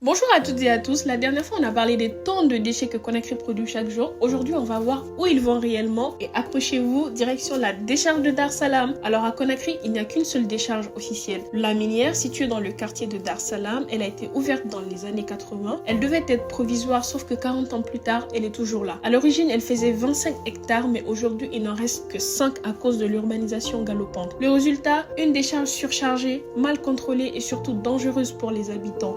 Bonjour à toutes et à tous, la dernière fois on a parlé des tonnes de déchets que Conakry produit chaque jour. Aujourd'hui on va voir où ils vont réellement et accrochez-vous, direction la décharge de Dar Salam. Alors à Conakry, il n'y a qu'une seule décharge officielle. La minière, située dans le quartier de Dar Salam, elle a été ouverte dans les années 80. Elle devait être provisoire sauf que 40 ans plus tard, elle est toujours là. À l'origine, elle faisait 25 hectares mais aujourd'hui il n'en reste que 5 à cause de l'urbanisation galopante. Le résultat, une décharge surchargée, mal contrôlée et surtout dangereuse pour les habitants.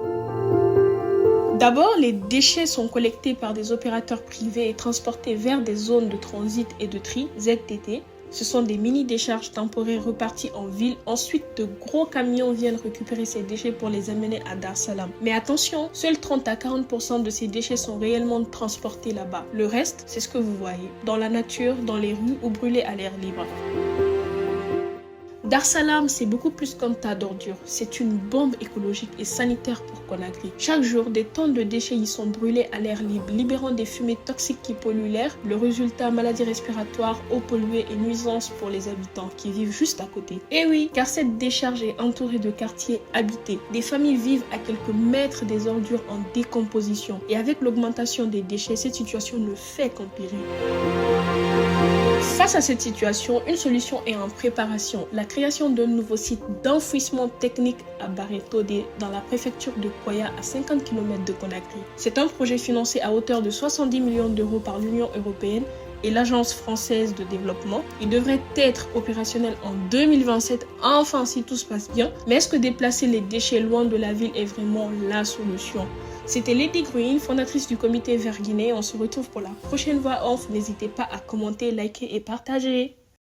D'abord, les déchets sont collectés par des opérateurs privés et transportés vers des zones de transit et de tri, ZTT. Ce sont des mini-décharges temporaires reparties en ville. Ensuite, de gros camions viennent récupérer ces déchets pour les amener à Dar Salam. Mais attention, seuls 30 à 40% de ces déchets sont réellement transportés là-bas. Le reste, c'est ce que vous voyez, dans la nature, dans les rues ou brûlés à l'air libre. Dar Salam, c'est beaucoup plus qu'un tas d'ordures. C'est une bombe écologique et sanitaire pour Conakry. Chaque jour, des tonnes de déchets y sont brûlés à l'air libre, libérant des fumées toxiques qui polluent l'air. Le résultat, maladies respiratoires, eau polluée et nuisances pour les habitants qui vivent juste à côté. Et oui, car cette décharge est entourée de quartiers habités. Des familles vivent à quelques mètres des ordures en décomposition. Et avec l'augmentation des déchets, cette situation ne fait qu'empirer. Face à cette situation, une solution est en préparation. La création d'un nouveau site d'enfouissement technique à Barétodé, dans la préfecture de Koya, à 50 km de Conakry. C'est un projet financé à hauteur de 70 millions d'euros par l'Union européenne et l'Agence française de développement. Il devrait être opérationnel en 2027, enfin si tout se passe bien. Mais est-ce que déplacer les déchets loin de la ville est vraiment la solution? C'était Lady Green, fondatrice du comité Vert Guinée. On se retrouve pour la prochaine voix off. N'hésitez pas à commenter, liker et partager.